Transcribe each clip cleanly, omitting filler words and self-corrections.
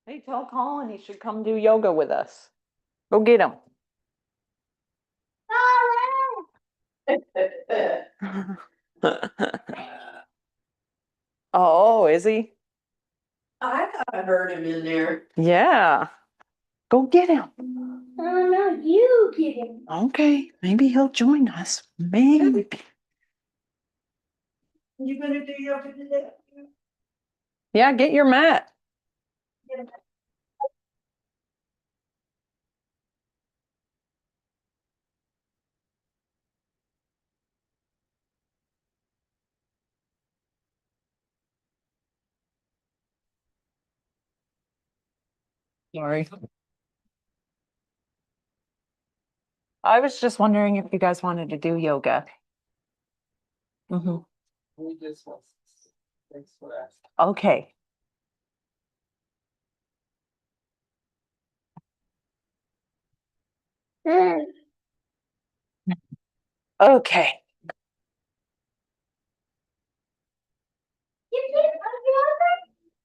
Hey, tell Colin he should come do yoga with us. Go get him. Oh, is he? I thought I heard him in there. Yeah. Go get him. Oh, no, you get him. Okay, maybe he'll join us. Maybe. You gonna do yoga today? Yeah, get your mat. Sorry. I was just wondering if you guys wanted to do yoga. We just was. Thanks for that. Okay. Okay.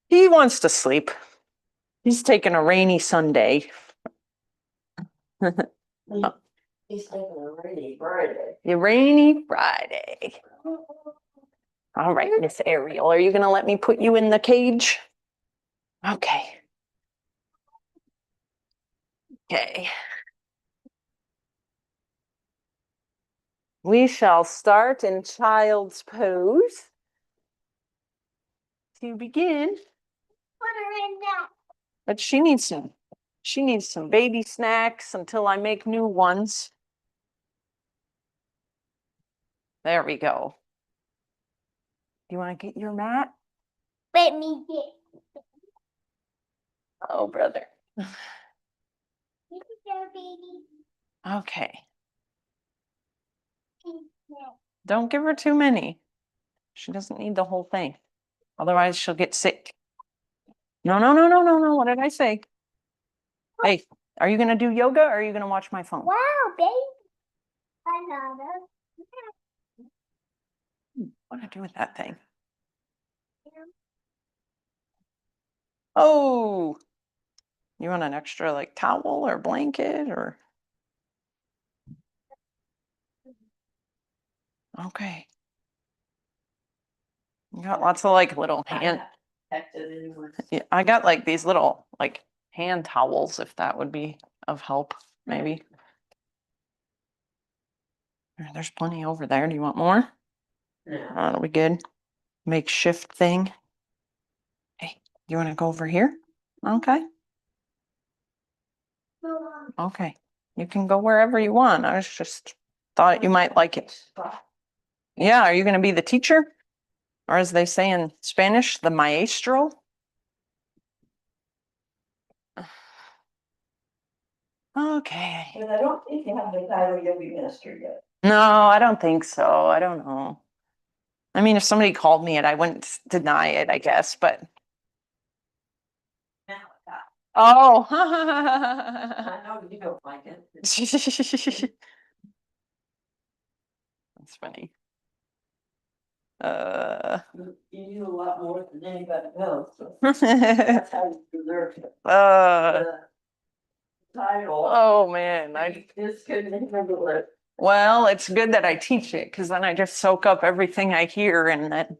He wants to sleep. He's taking a rainy Sunday. He's taking a rainy Friday. A rainy Friday. All right, Miss Ariel, are you going to let me put you in the cage? Okay. Okay. We shall start in child's pose. To begin. But she needs some baby snacks until I make new ones. There we go. You want to get your mat? Let me get. Oh, brother. You can go, baby. Okay. Don't give her too many. She doesn't need the whole thing. Otherwise, she'll get sick. No, no, no, no, no, no. What did I say? Hey, are you going to do yoga or are you going to watch my phone? Wow, baby. I know that. What do I do with that thing? Oh, you want an extra like towel or blanket or? Okay. You got lots of like little hand. Yeah, I got like these little like hand towels if that would be of help, maybe. There's plenty over there. Do you want more? No. That'll be good. Makeshift thing. Hey, you want to go over here? Okay. Okay. You can go wherever you want. I was just thought you might like it. Yeah, are you going to be the teacher? Or as they say in Spanish, the maestro? Okay. But I don't think you have the title yogi master yet. No, I don't think so. I don't know. I mean, if somebody called me it, I wouldn't deny it, I guess, but. Oh. I know you don't like it. That's funny. You do a lot more than anybody else. So that's how you deserve it. Title. Oh man, I just couldn't handle it. well, it's good that I teach it because then I just soak up everything I hear and then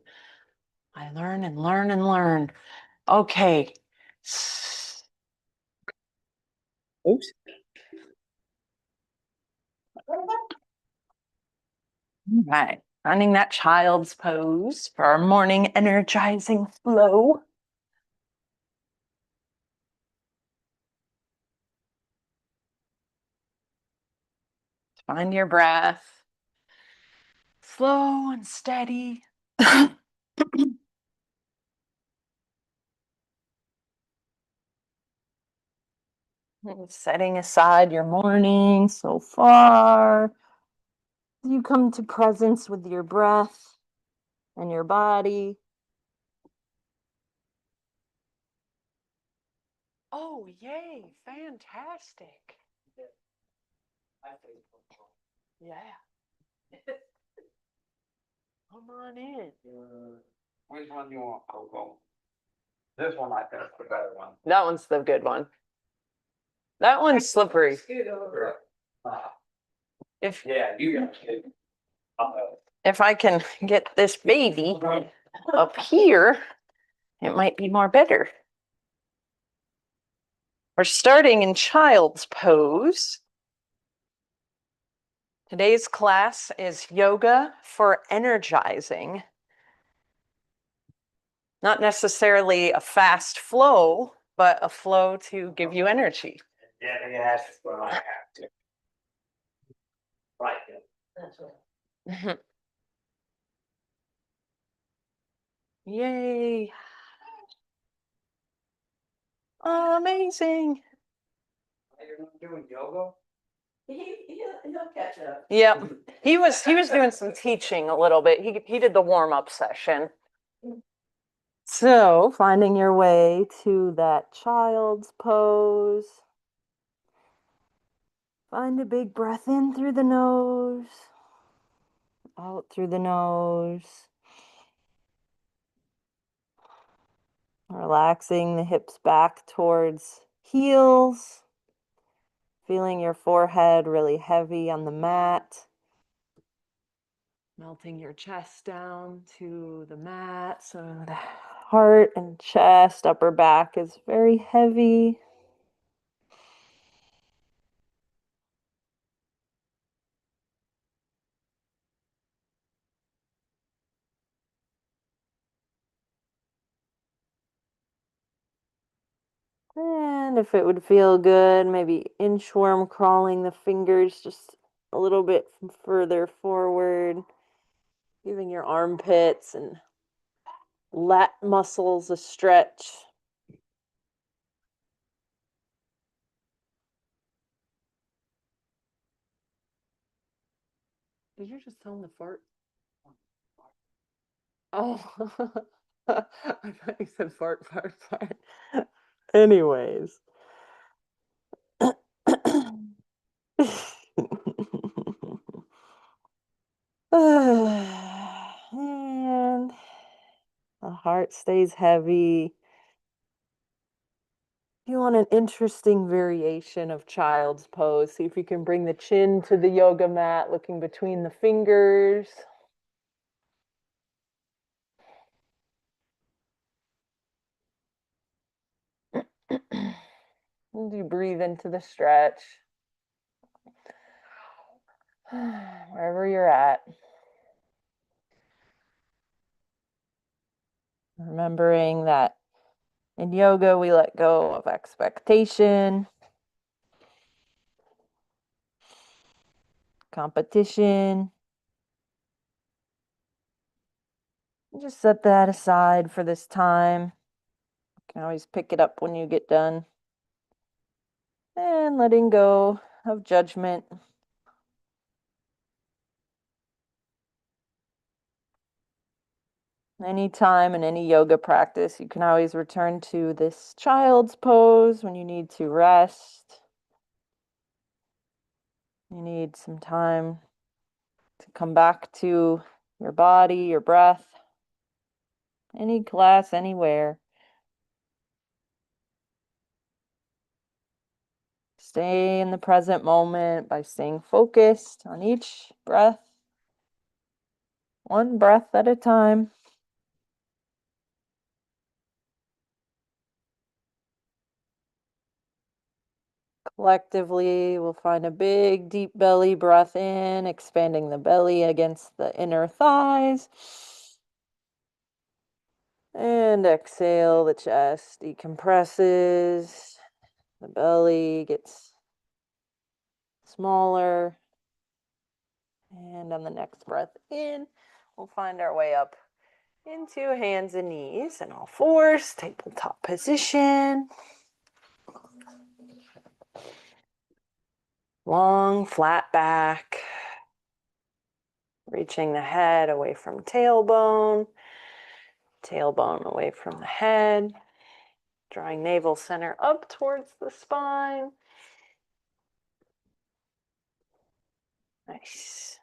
I learn and learn and learn. Okay. Oops. All right. Finding that child's pose for our morning energizing flow. Find your breath. Slow and steady. Setting aside your morning so far. You come to presence with your breath and your body. Oh, yay, fantastic. Yeah. Come on in. Which one you want, Coco? This one I think is the better one. That one's the good one. That one's slippery. Scoot over. If Yeah, you got it. if I can get this baby up here, it might be more better. We're starting in child's pose. Today's class is yoga for energizing. Not necessarily a fast flow, but a flow to give you energy. Yeah, that's what I have to. Right. That's right. Yay. Amazing. You're not doing yoga? He'll catch up. Yep. He was doing some teaching a little bit. He did the warm-up session. So, finding your way to that child's pose. Find a big breath in through the nose, out through the nose. Relaxing the hips back towards heels. Feeling your forehead really heavy on the mat. Melting your chest down to the mat. So the heart and chest, upper back is very heavy. And if it would feel good, maybe inchworm crawling the fingers just a little bit further forward, giving your armpits and lat muscles a stretch. Did you just tell him to fart? Oh, I thought you said fart, fart, fart. Anyways. And the heart stays heavy. You want an interesting variation of child's pose. See if you can bring the chin to the yoga mat, looking between the fingers. And you breathe into the stretch. Wherever you're at. Remembering that in yoga, we let go of expectation, competition. Just set that aside for this time. You can always pick it up when you get done. And letting go of judgment. Anytime in any yoga practice, you can always return to this child's pose when you need to rest. You need some time to come back to your body, your breath. Any class, anywhere. Stay in the present moment by staying focused on each breath, one breath at a time. Collectively, we'll find a big, deep belly breath in, expanding the belly against the inner thighs. And exhale, the chest decompresses, the belly gets smaller. And on the next breath in, we'll find our way up into hands and knees and all fours, tabletop position. Long, flat back. Reaching the head away from tailbone. Tailbone away from the head. Drawing navel center up towards the spine. Nice.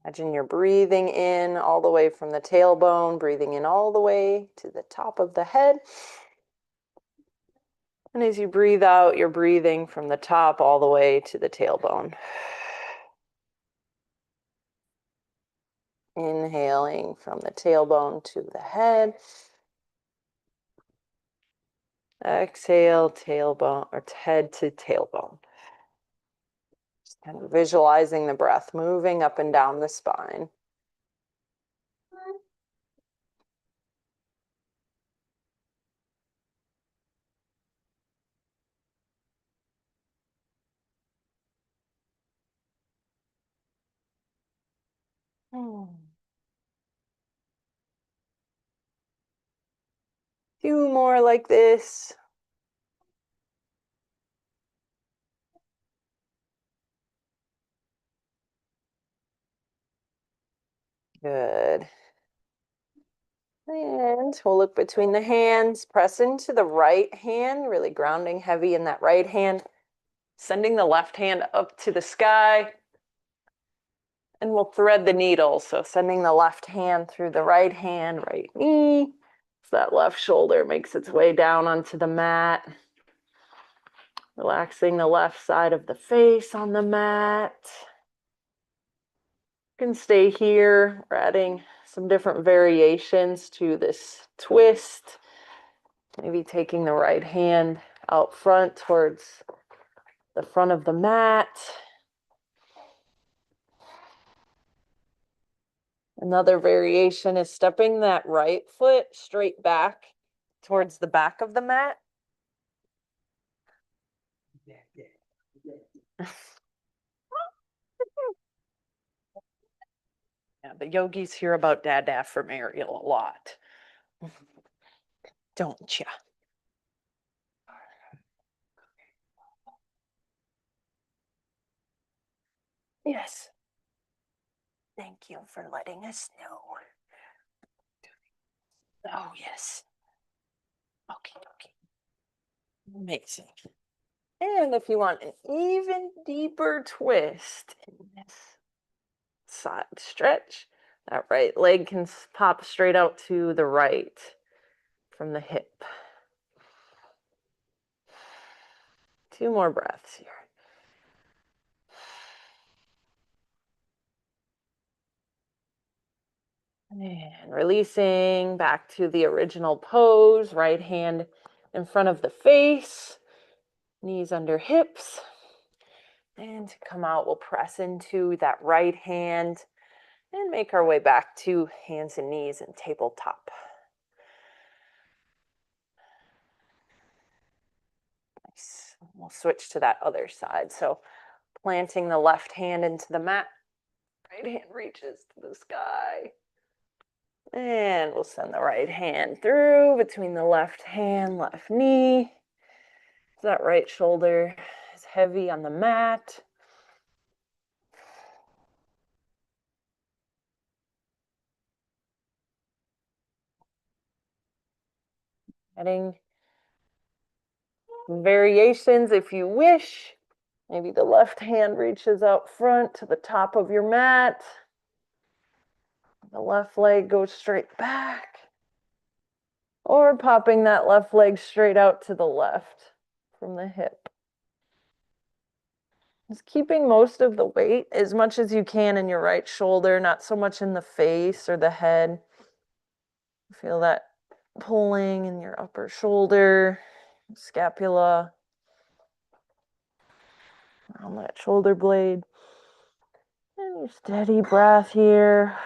Imagine you're breathing in all the way from the tailbone, breathing in all the way to the top of the head. And as you breathe out, you're breathing from the top all the way to the tailbone. Inhaling from the tailbone to the head. Exhale, tailbone, or head to tailbone. Just kind of visualizing the breath moving up and down the spine. Few more like this. Good. And we'll look between the hands, press into the right hand, really grounding heavy in that right hand, sending the left hand up to the sky, and we'll thread the needle. So sending the left hand through the right hand, right knee, so that left shoulder makes its way down onto the mat. Relaxing the left side of the face on the mat. You can stay here. We're adding some different variations to this twist. Maybe taking the right hand out front towards the front of the mat. Another variation is stepping that right foot straight back towards the back of the mat. Yeah, the yogis hear about Dada from Ariel a lot. Don't ya? Yes. Thank you for letting us know. Oh, yes. Okay, okay. Amazing. And if you want an even deeper twist in this side stretch, that right leg can pop straight out to the right from the hip. 2 more breaths here. And releasing back to the original pose, right hand in front of the face, knees under hips. And to come out, we'll press into that right hand and make our way back to hands and knees and tabletop. Nice. We'll switch to that other side. So planting the left hand into the mat, right hand reaches to the sky. And we'll send the right hand through between the left hand, left knee. That right shoulder is heavy on the mat. Adding variations if you wish. Maybe the left hand reaches out front to the top of your mat. The left leg goes straight back. Or popping that left leg straight out to the left from the hip. Just keeping most of the weight as much as you can in your right shoulder, not so much in the face or the head. Feel that pulling in your upper shoulder, scapula, on that shoulder blade. And your steady breath here.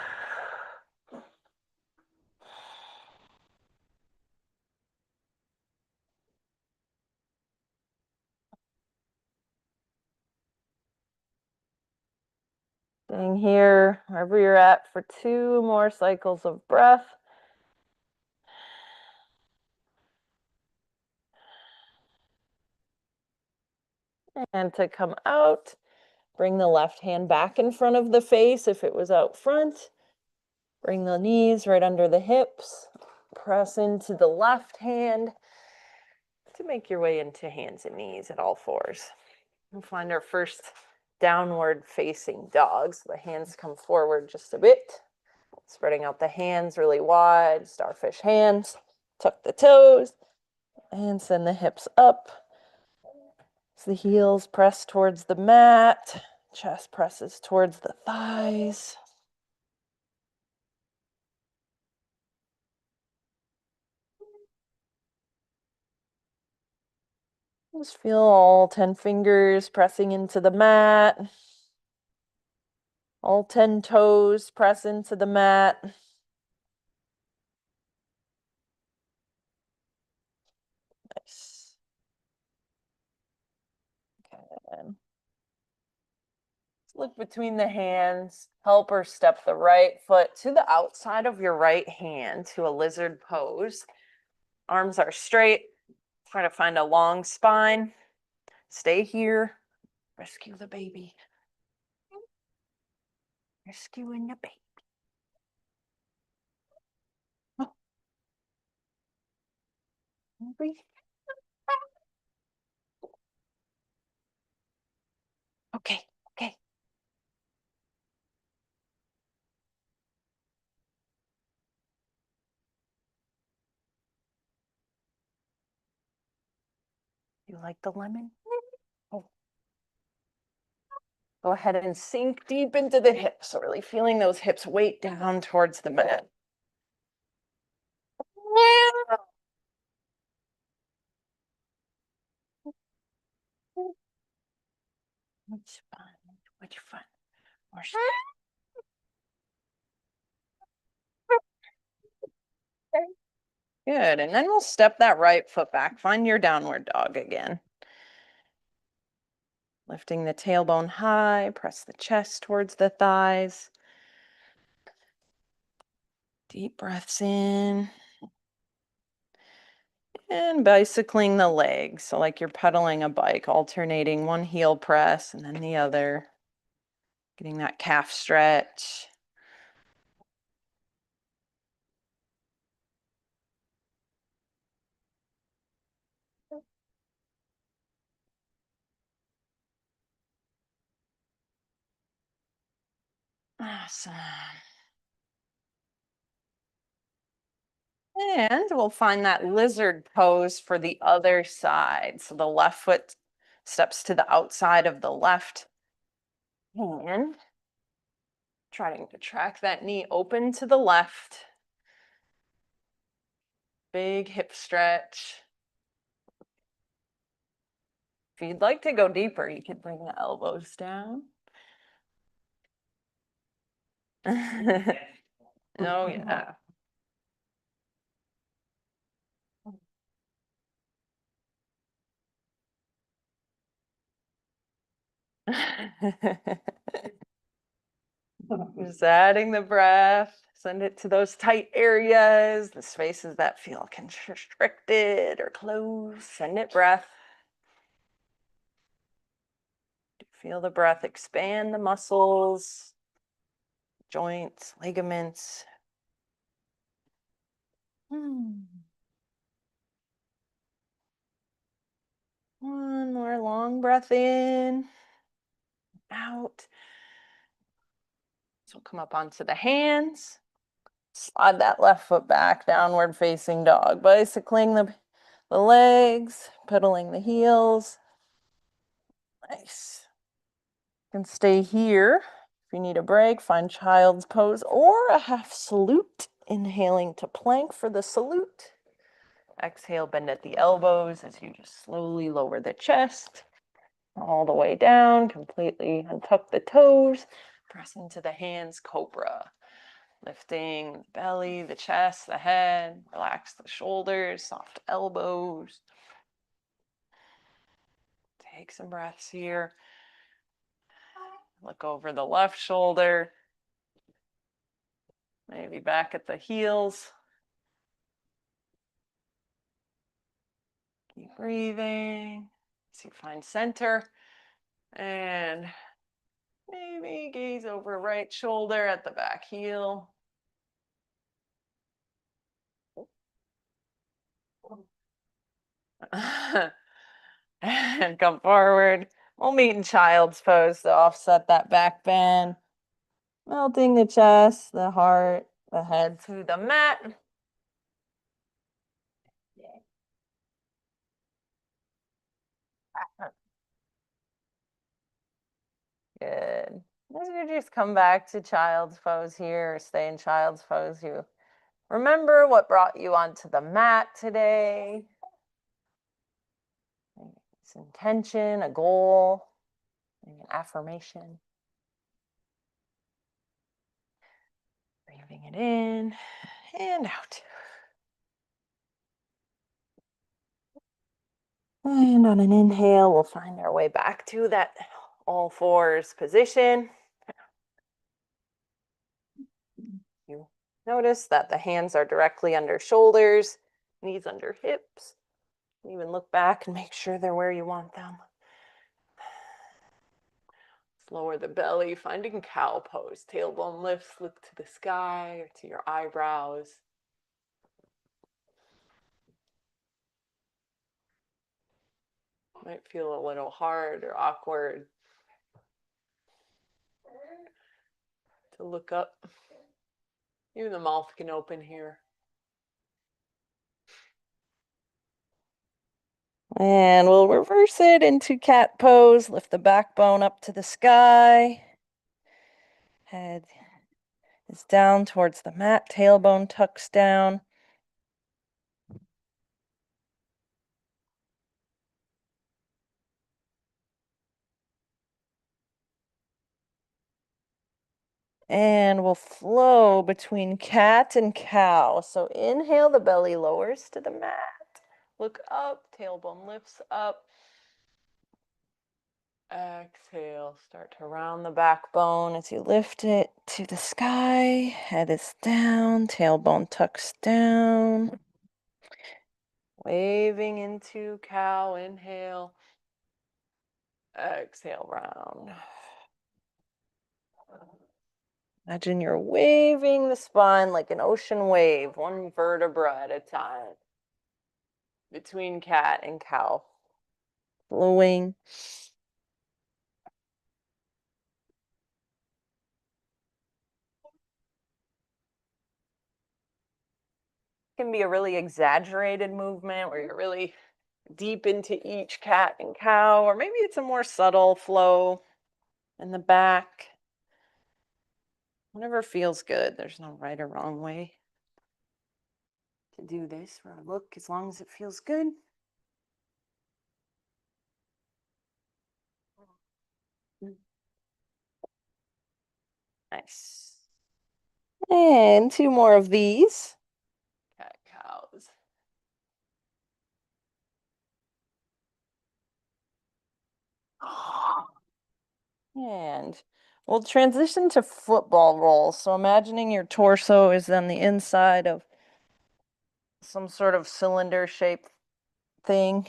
Staying here, wherever you're at, for 2 more cycles of breath. And to come out, bring the left hand back in front of the face if it was out front. Bring the knees right under the hips. Press into the left hand to make your way into hands and knees at all 4s. We'll find our first downward facing dog. So the hands come forward just a bit, spreading out the hands really wide, starfish hands, tuck the toes, and send the hips up. So the heels press towards the mat, chest presses towards the thighs. Just feel all 10 fingers pressing into the mat. All 10 toes press into the mat. Nice. Okay. Look between the hands. Help her step the right foot to the outside of your right hand to a lizard pose. Arms are straight. Try to find a long spine. Stay here. Rescue the baby. Rescuing the baby. Oh. Breathe. Okay, okay. You like the lemon? Oh. Go ahead and sink deep into the hips. So really feeling those hips weight down towards the mat. Much fun. Much fun. More Good. And then we'll step that right foot back. Find your downward dog again. Lifting the tailbone high, press the chest towards the thighs. Deep breaths in. And bicycling the legs. So like you're pedaling a bike, alternating one heel press and then the other. Getting that calf stretch. Awesome. And we'll find that lizard pose for the other side. So the left foot steps to the outside of the left hand. Trying to track that knee open to the left. Big hip stretch. If you'd like to go deeper, you could bring the elbows down. Oh, yeah. Just adding the breath. Send it to those tight areas, the spaces that feel constricted or closed. Send it breath. Feel the breath expand the muscles, joints, ligaments. One more long breath in, out. So we'll come up onto the hands. Slide that left foot back, downward facing dog. Bicycling the legs, pedaling the heels. Nice. You can stay here. If you need a break, find child's pose or a half salute. Inhaling to plank for the salute. Exhale, bend at the elbows as you just slowly lower the chest all the way down, completely untuck the toes, press into the hands, cobra. Lifting the belly, the chest, the head, relax the shoulders, soft elbows. Take some breaths here. Look over the left shoulder. Maybe back at the heels. Keep breathing. As you find center. And maybe gaze over right shoulder at the back heel. And come forward. We'll meet in child's pose to offset that back bend. Melting the chest, the heart, the head to the mat. Good. As you just come back to child's pose here, or stay in child's pose, you remember what brought you onto the mat today. It's intention, a goal, maybe an affirmation. Breathing it in and out. And on an inhale, we'll find our way back to that all fours position. You notice that the hands are directly under shoulders, knees under hips. Even look back and make sure they're where you want them. Lower the belly, finding cow pose. Tailbone lifts, look to the sky or to your eyebrows. Might feel a little hard or awkward to look up. Even the mouth can open here. And we'll reverse it into cat pose. Lift the backbone up to the sky. Head is down towards the mat. Tailbone tucks down. And we'll flow between cat and cow. So inhale, the belly lowers to the mat. Look up, tailbone lifts up. Exhale, start to round the backbone as you lift it to the sky. Head is down, tailbone tucks down. Waving into cow, inhale. Exhale, round. Imagine you're waving the spine like an ocean wave, one vertebra at a time. Between cat and cow. Flowing. Can be a really exaggerated movement where you're really deep into each cat and cow, or maybe it's a more subtle flow in the back. Whatever feels good. There's no right or wrong way to do this or look, as long as it feels good. Nice. And two more of these. Cat cows. And we'll transition to football rolls. So imagining your torso is on the inside of some sort of cylinder shaped thing,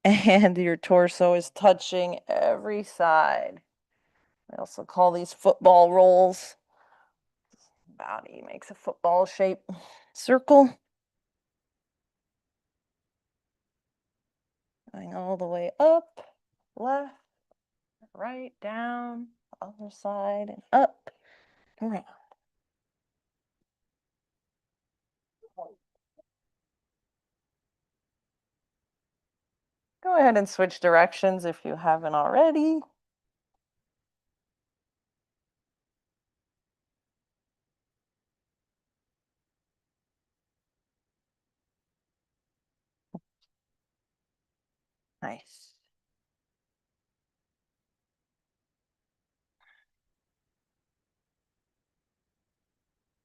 and your torso is touching every side. We also call these football rolls. Body makes a football shape circle. Going all the way up, left, right, down, other side, and up, around. Go ahead and switch directions if you haven't already. Nice.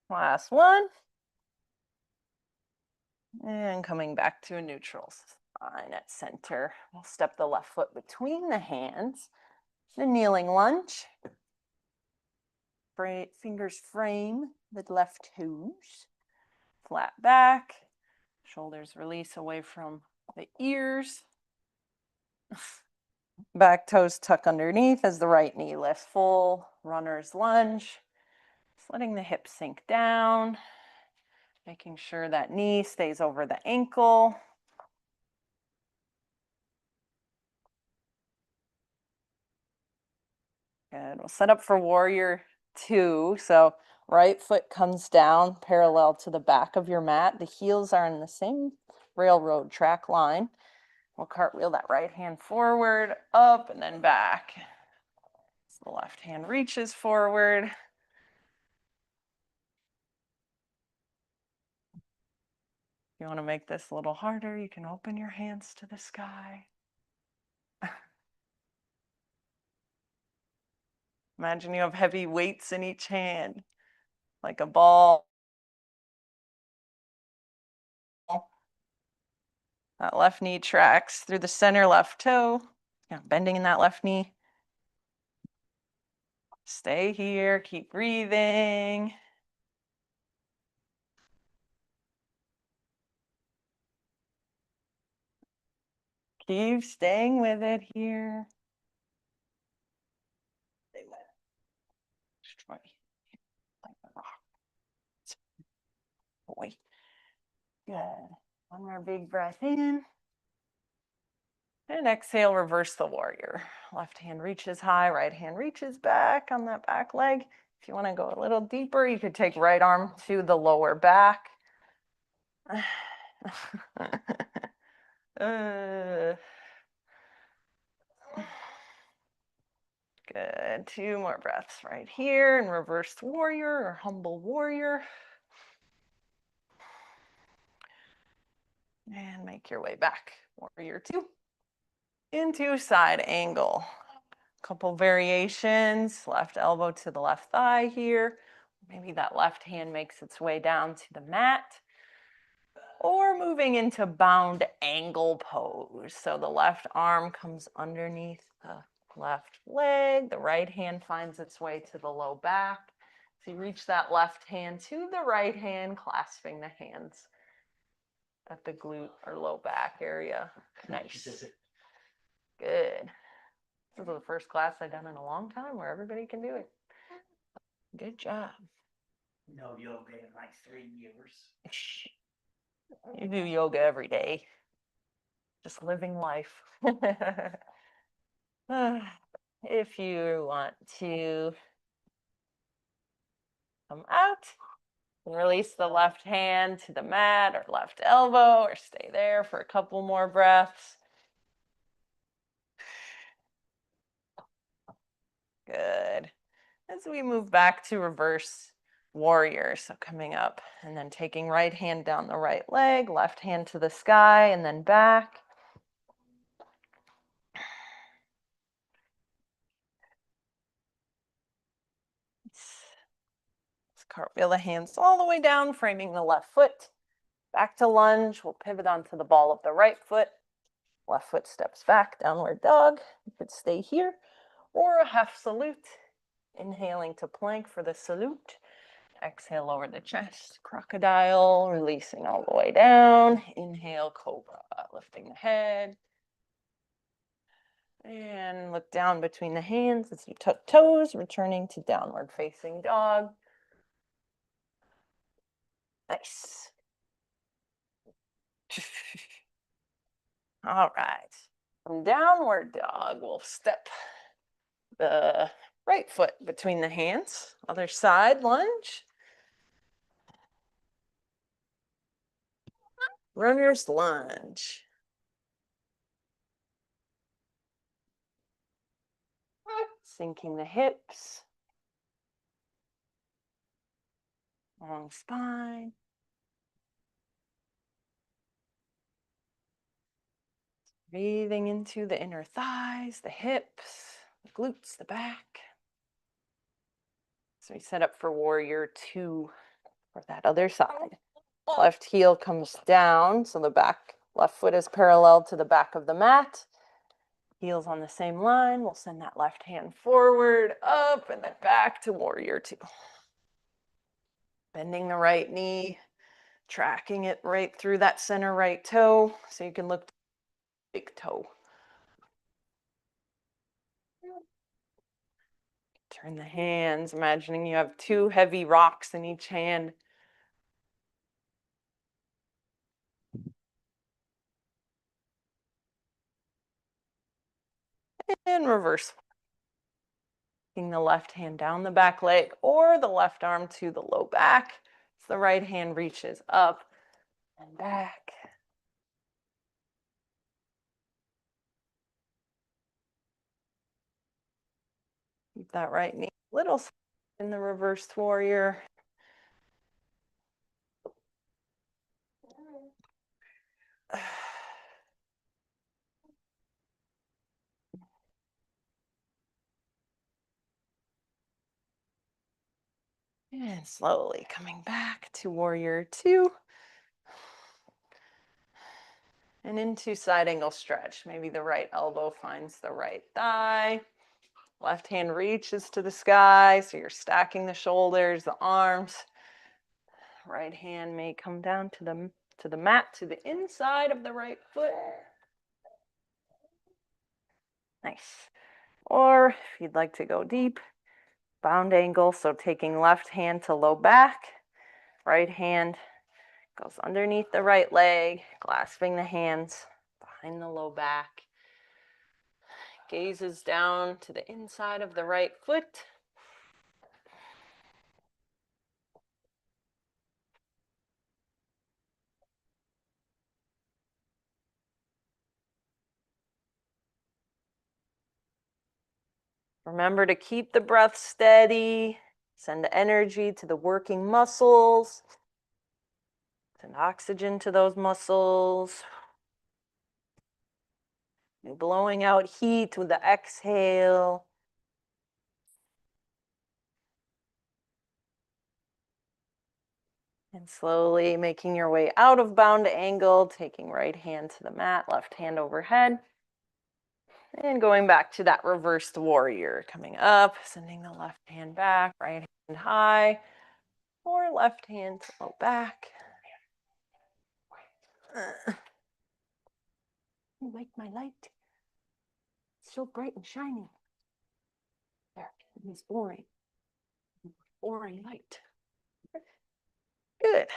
Last one. And coming back to a neutral spine at center. We'll step the left foot between the hands. The kneeling lunge. Fingers frame the left toes. Flat back. Shoulders release away from the ears. Back toes tuck underneath as the right knee lifts full. Runner's lunge. Just letting the hips sink down. Making sure that knee stays over the ankle. Good. We'll set up for warrior two. So right foot comes down parallel to the back of your mat. The heels are in the same railroad track line. We'll cartwheel that right hand forward, up, and then back. So the left hand reaches forward. If you want to make this a little harder, you can open your hands to the sky. Imagine you have heavy weights in each hand, like a ball. That left knee tracks through the center left toe. Yeah, bending in that left knee. Stay here, keep breathing. Keep staying with it here. Stay with it. Destroy. Like a rock. Boy. Good. One more big breath in. And exhale, reverse the warrior. Left hand reaches high, right hand reaches back on that back leg. If you want to go a little deeper, you could take right arm to the lower back. Good. Two more breaths right here in reversed warrior or humble warrior. And make your way back. Warrior two. Into side angle. Couple variations. Left elbow to the left thigh here. Maybe that left hand makes its way down to the mat. Or moving into bound angle pose. So the left arm comes underneath the left leg. The right hand finds its way to the low back. So you reach that left hand to the right hand, clasping the hands at the glute or low back area. Nice. Good. This is the first class I've done in a long time where everybody can do it. Good job. No yoga in like 3 years. You do yoga every day. Just living life. If you want to come out and release the left hand to the mat or left elbow, or stay there for a couple more breaths. Good. As we move back to reverse warrior, so coming up and then taking right hand down the right leg, left hand to the sky, and then back. Let's cartwheel the hands all the way down, framing the left foot. Back to lunge. We'll pivot onto the ball of the right foot. Left foot steps back, downward dog. You could stay here, or a half salute. Inhaling to plank for the salute. Exhale, lower the chest, crocodile, releasing all the way down. Inhale, cobra, lifting the head. And look down between the hands as you tuck toes, returning to downward facing dog. Nice. All right. From downward dog, we'll step the right foot between the hands. Other side lunge. Runner's lunge. Sinking the hips. Long spine. Breathing into the inner thighs, the hips, the glutes, the back. So we set up for warrior two for that other side. Left heel comes down, so the back left foot is parallel to the back of the mat. Heels on the same line. We'll send that left hand forward, up, and then back to warrior two. Bending the right knee, tracking it right through that center right toe, so you can look big toe. Turn the hands, imagining you have two heavy rocks in each hand. And reverse. Taking the left hand down the back leg or the left arm to the low back as the right hand reaches up and back. Keep that right knee a little in the reversed warrior. And slowly coming back to warrior two. And into side angle stretch. Maybe the right elbow finds the right thigh. Left hand reaches to the sky, so you're stacking the shoulders, the arms. Right hand may come down to the mat, to the inside of the right foot. Nice. Or if you'd like to go deep, bound angle, so taking left hand to low back, right hand goes underneath the right leg, clasping the hands behind the low back. Gazes down to the inside of the right foot. Remember to keep the breath steady, send energy to the working muscles, send oxygen to those muscles. You're blowing out heat with the exhale. And slowly making your way out of bound angle, taking right hand to the mat, left hand overhead. And going back to that reversed warrior, coming up, sending the left hand back, right hand high, or left hand to low back. You like my light? It's so bright and shiny. There, it's boring. Boring light. Good.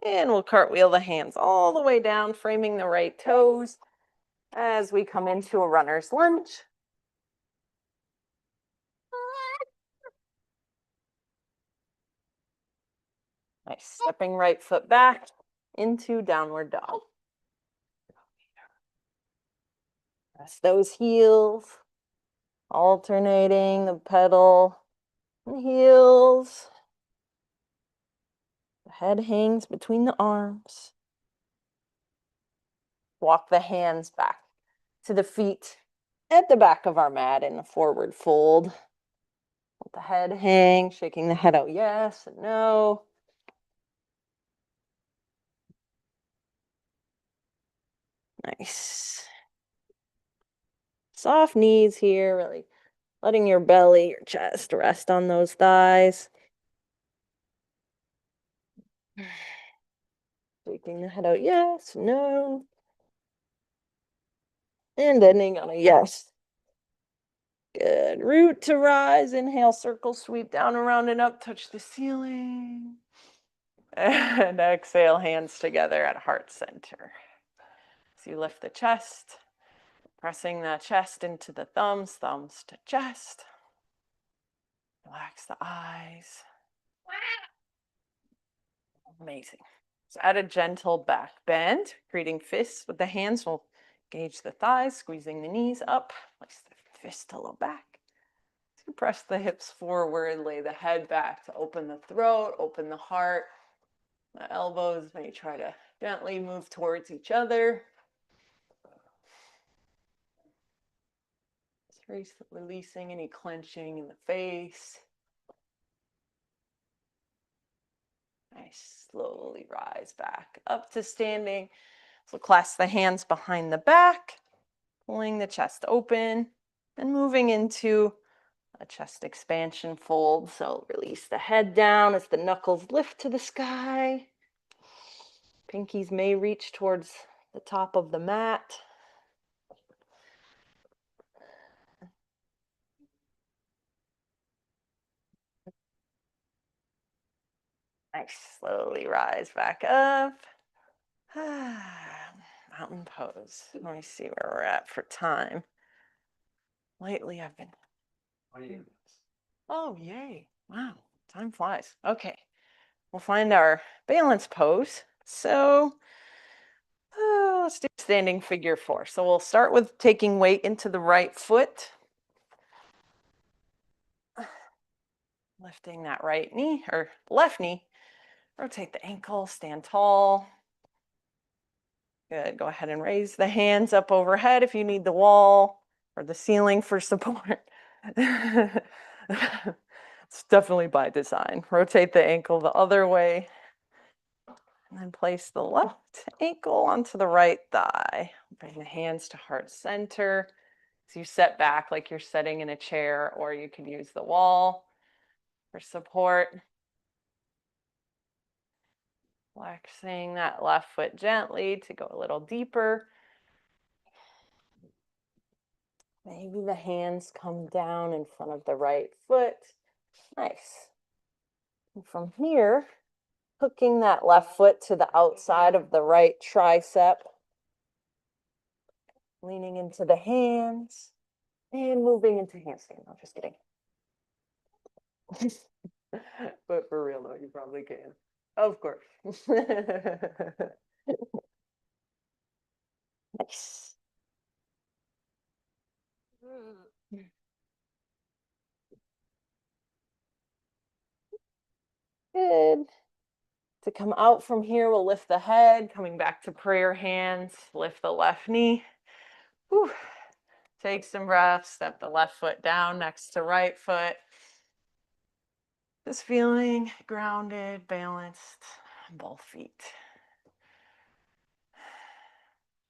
And we'll cartwheel the hands all the way down, framing the right toes as we come into a runner's lunge. Nice. Stepping right foot back into downward dog. Press those heels, alternating the pedal and heels. The head hangs between the arms. Walk the hands back to the feet at the back of our mat in a forward fold. Let the head hang, shaking the head out yes and no. Nice. Soft knees here, really letting your belly, your chest rest on those thighs. Shaking the head out yes, no. And ending on a yes. Good. Root to rise. Inhale, circle, sweep down, around and up, touch the ceiling. And exhale, hands together at heart center. So you lift the chest, pressing the chest into the thumbs, thumbs to chest. Relax the eyes. Amazing. So add a gentle back bend, creating fists with the hands. We'll gauge the thighs, squeezing the knees up, place the fist to low back. So press the hips forward, lay the head back to open the throat, open the heart. The elbows may try to gently move towards each other. Releasing any clenching in the face. Nice. Slowly rise back up to standing. So clasp the hands behind the back, pulling the chest open and moving into a chest expansion fold. So release the head down as the knuckles lift to the sky. Pinkies may reach towards the top of the mat. Nice. Slowly rise back up. Mountain pose. Let me see where we're at for time. Lately, I've been Oh, yay. Wow, time flies. Okay, we'll find our balance pose. So let's do standing figure 4. So we'll start with taking weight into the right foot. Lifting that right knee or left knee. Rotate the ankle, stand tall. Good, go ahead and raise the hands up overhead if you need the wall or the ceiling for support. It's definitely by design. Rotate the ankle the other way. And then place the left ankle onto the right thigh. Bring the hands to heart center. So you set back like you're sitting in a chair, or you can use the wall for support. Flexing that left foot gently to go a little deeper. Maybe the hands come down in front of the right foot. Nice. And from here, hooking that left foot to the outside of the right tricep. Leaning into the hands and moving into handstand. No, just kidding. But for real though, you probably can. Of course. Nice. Good. To come out from here, we'll lift the head, coming back to prayer hands, lift the left knee. Whew. Take some breaths, step the left foot down next to right foot. Just feeling grounded, balanced on both feet.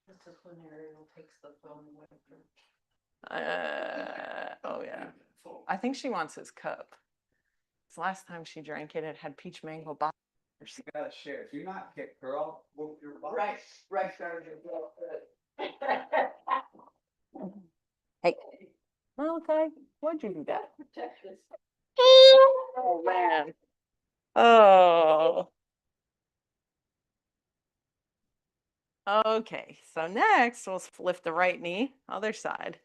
Disciplinarian takes the phone away from. Oh yeah. I think she wants his cup. 'Cause last time she drank it, it had peach mango bottom. You gotta share. If you're not hit, girl, whoop your butt. Right, Sergeant. Hey. Okay. Why'd you do that? Protect this. Oh man. Oh. Okay. So next we'll lift the right knee, other side.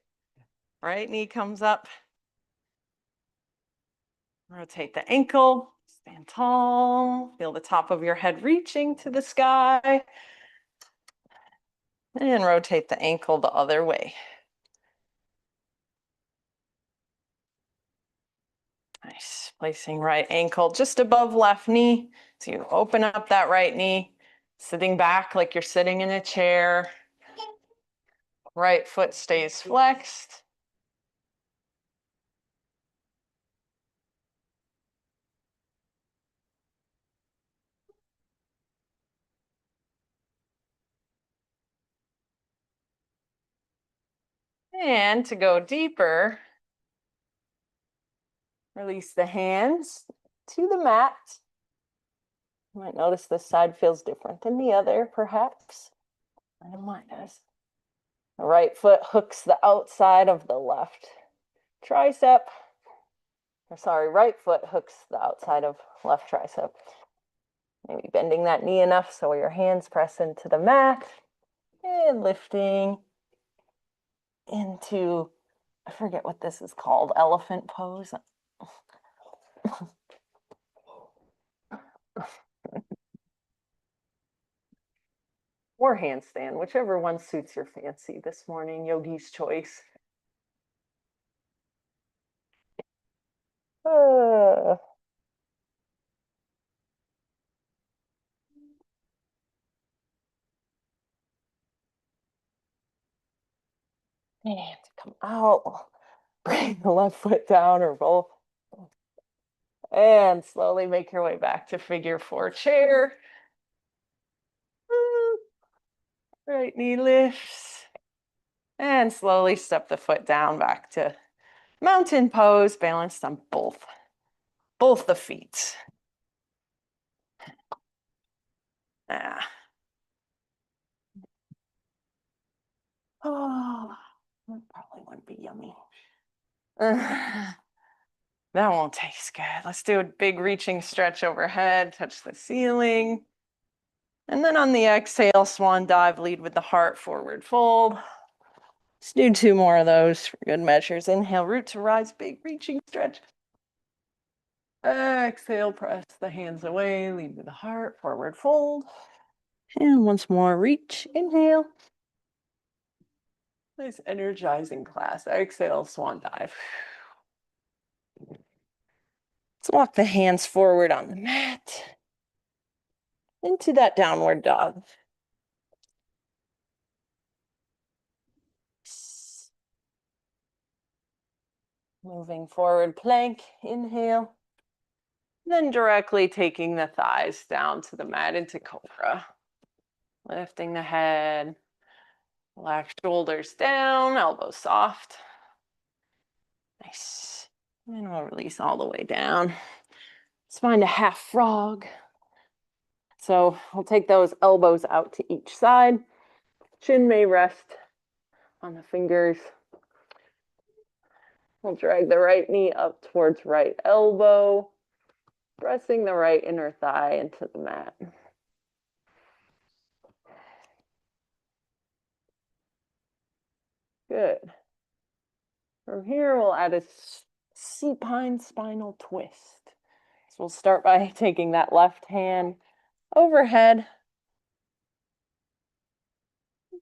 Right knee comes up. Rotate the ankle, stand tall, feel the top of your head reaching to the sky. And rotate the ankle the other way. Nice. Placing right ankle just above left knee. So you open up that right knee, sitting back like you're sitting in a chair. Right foot stays flexed. And to go deeper, release the hands to the mat. You might notice this side feels different than the other, perhaps. I know mine does. The right foot hooks the outside of the left tricep. Or sorry, right foot hooks the outside of left tricep. Maybe bending that knee enough so your hands press into the mat. And lifting into, I forget what this is called, elephant pose. Or handstand, whichever one suits your fancy this morning, yogi's choice. And to come out, bring the left foot down or roll. And slowly make your way back to figure 4 chair. Right knee lifts. And slowly step the foot down back to mountain pose, balanced on both the feet. Ah. Oh, that probably wouldn't be yummy. That won't taste good. Let's do a big reaching stretch overhead, touch the ceiling. And then on the exhale, swan dive, lead with the heart, forward fold. Let's do 2 more of those for good measures. Inhale, root to rise, big reaching stretch. Exhale, press the hands away, lead with the heart, forward fold. And once more, reach, inhale. Nice energizing class. Exhale, swan dive. Let's walk the hands forward on the mat into that downward dog. Moving forward, plank, inhale. Then directly taking the thighs down to the mat into cobra. Lifting the head, relax shoulders down, elbows soft. Nice. And we'll release all the way down. Let's find a half frog. So we'll take those elbows out to each side. Chin may rest on the fingers. We'll drag the right knee up towards right elbow, pressing the right inner thigh into the mat. Good. From here, we'll add a supine spinal twist. So we'll start by taking that left hand overhead.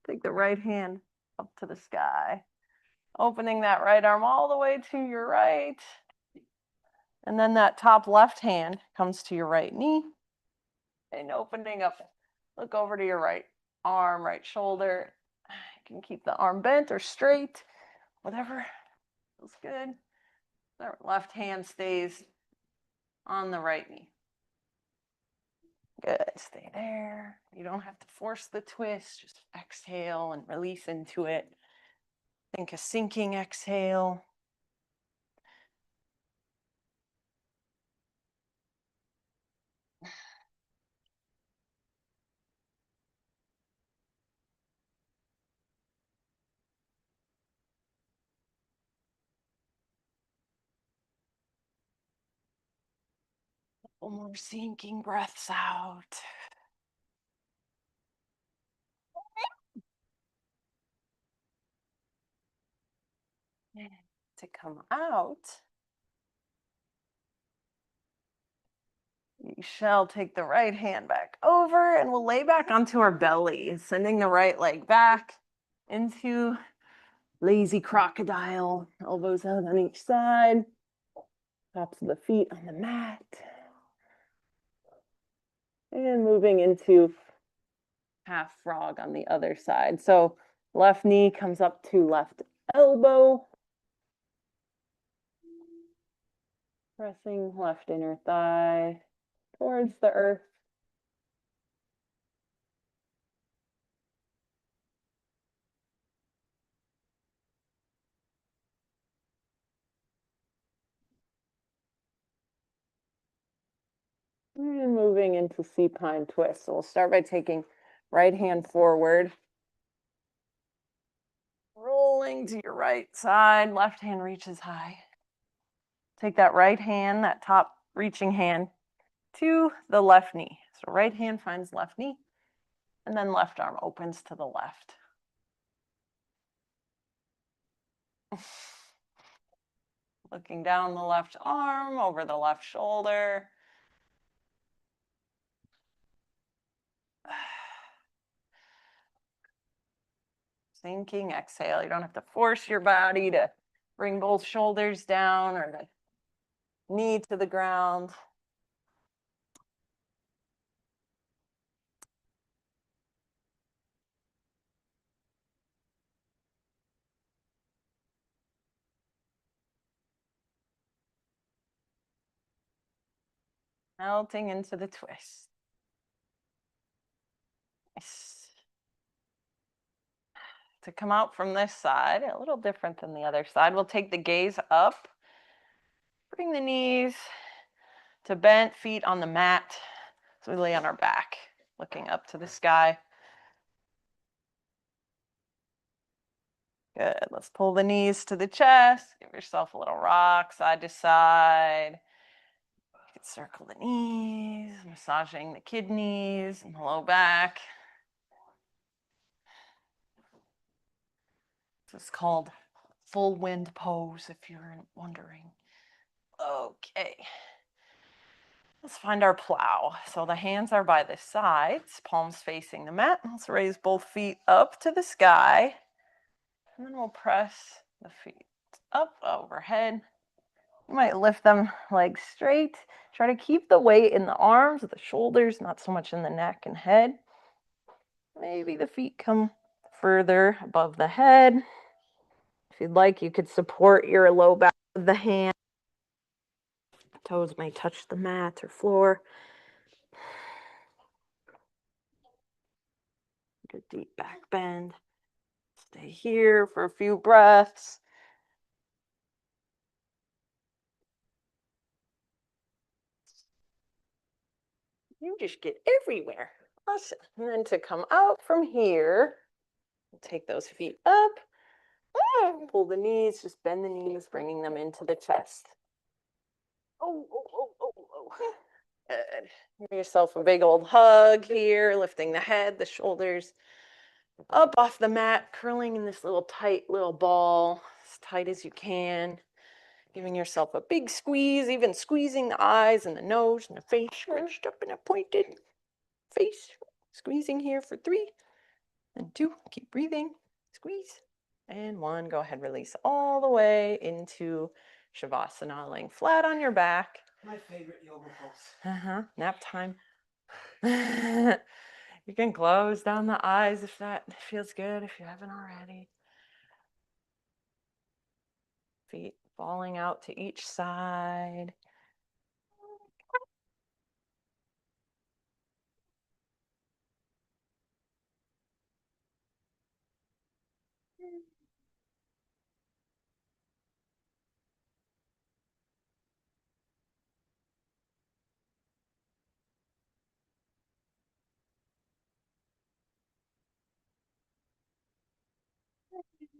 Take the right hand up to the sky. Opening that right arm all the way to your right. And then that top left hand comes to your right knee. And opening up, look over to your right arm, right shoulder. You can keep the arm bent or straight, whatever feels good. That left hand stays on the right knee. Good, stay there. You don't have to force the twist, just exhale and release into it. Think a sinking exhale. Couple more sinking breaths out. And to come out, you shall take the right hand back over and we'll lay back onto our belly, sending the right leg back into lazy crocodile, elbows out on each side, tops of the feet on the mat. And moving into half frog on the other side. So left knee comes up to left elbow. Pressing left inner thigh towards the earth. And moving into supine twist. So we'll start by taking right hand forward. Rolling to your right side, left hand reaches high. Take that right hand, that top reaching hand, to the left knee. So right hand finds left knee, and then left arm opens to the left. Looking down the left arm, over the left shoulder. Sinking exhale. You don't have to force your body to bring both shoulders down or the knee to the ground. Melting into the twist. Nice. To come out from this side, a little different than the other side, we'll take the gaze up. Bring the knees to bent feet on the mat. So we lay on our back, looking up to the sky. Good. Let's pull the knees to the chest. Give yourself a little rock, side to side. You can circle the knees, massaging the kidneys and the low back. This is called full wind pose, if you're wondering. Okay. Let's find our plow. So the hands are by the sides, palms facing the mat. Let's raise both feet up to the sky. And then we'll press the feet up overhead. You might lift them legs straight. Try to keep the weight in the arms, the shoulders, not so much in the neck and head. Maybe the feet come further above the head. If you'd like, you could support your low back with the hand. Toes may touch the mat or floor. Good deep back bend. Stay here for a few breaths. You just get everywhere. Awesome. And then to come out from here, we'll take those feet up. Pull the knees, just bend the knees, bringing them into the chest. Oh. Good. Give yourself a big old hug here, lifting the head, the shoulders up off the mat, curling in this little tight little ball, as tight as you can. Giving yourself a big squeeze, even squeezing the eyes and the nose and the face, scrunched up in a pointed face. Squeezing here for 3 and 2. Keep breathing. Squeeze. And 1. Go ahead, release all the way into Shavasana, laying flat on your back. My favorite yoga pose. Nap time. You can close down the eyes if that feels good, if you haven't already. Feet falling out to each side.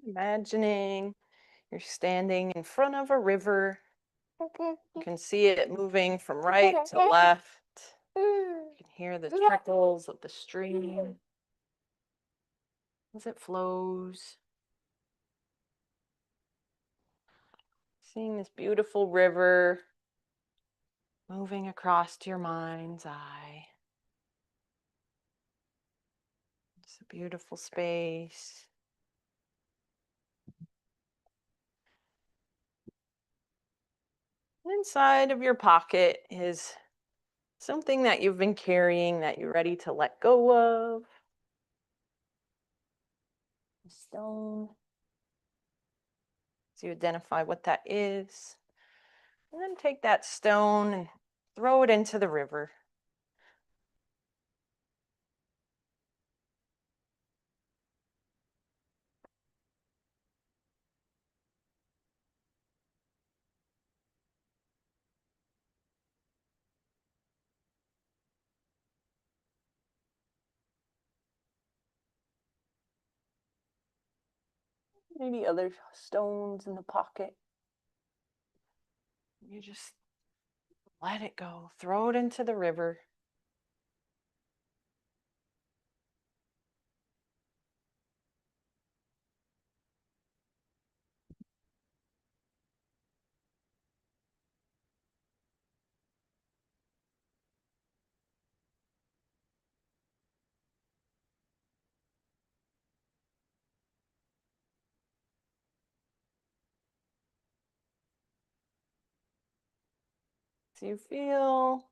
Imagining you're standing in front of a river. You can see it moving from right to left. You can hear the trickles of the stream as it flows. Seeing this beautiful river moving across to your mind's eye. It's a beautiful space. Inside of your pocket is something that you've been carrying that you're ready to let go of. A stone. So you identify what that is. And then take that stone and throw it into the river. Maybe other stones in the pocket. You just let it go. Throw it into the river. So you feel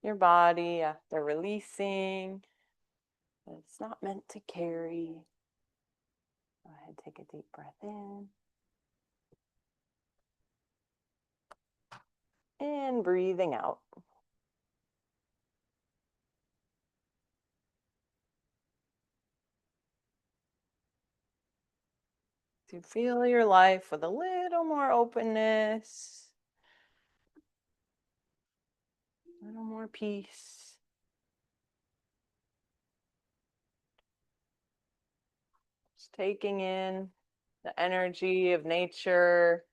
your body after releasing. It's not meant to carry. Go ahead, take a deep breath in. And breathing out. To feel your life with a little more openness, a little more peace. Just taking in the energy of nature.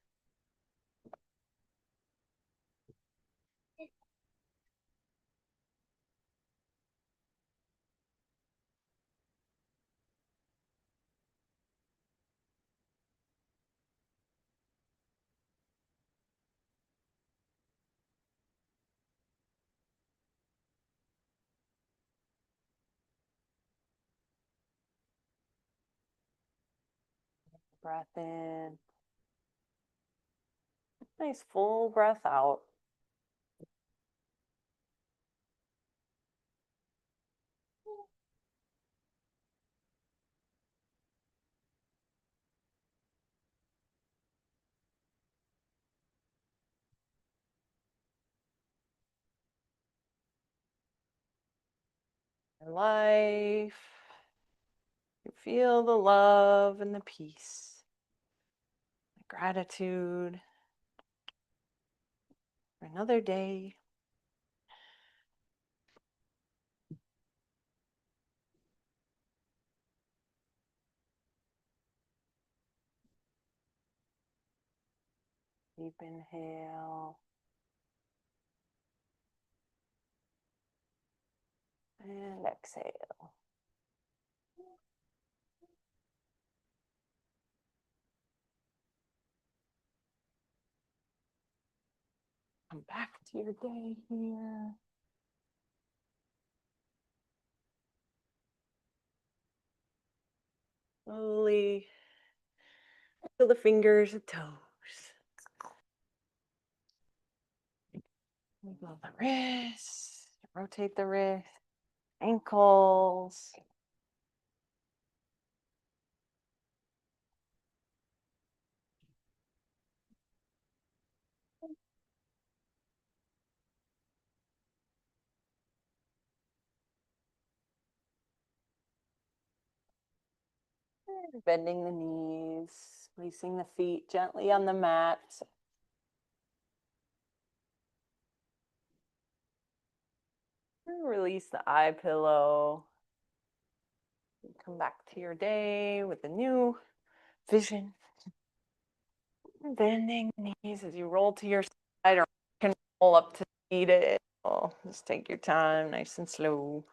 Breath in. Nice full breath out. Your life. You feel the love and the peace, the gratitude for another day. Deep inhale. And exhale. Come back to your day here. Slowly feel the fingers and toes. Wiggle the wrists, rotate the wrist, ankles. Bending the knees, placing the feet gently on the mat. Release the eye pillow. Come back to your day with a new vision. Bending the knees as you roll to your side, or you can roll up to meet it. Oh, just take your time, nice and slow.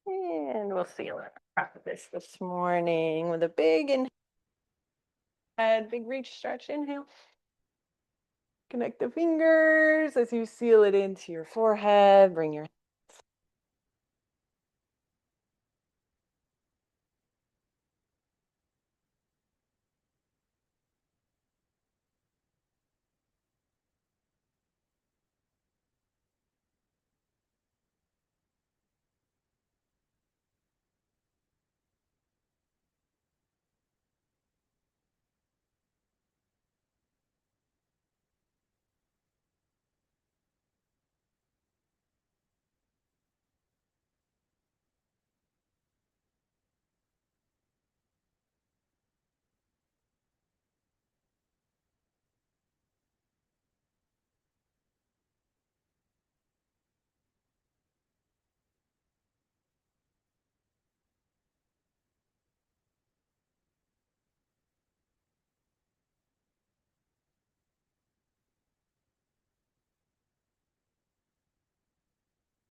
And we'll seal our practice this morning with a big inhale, big reach, stretch, inhale. Connect the fingers as you seal it into your forehead. Bring your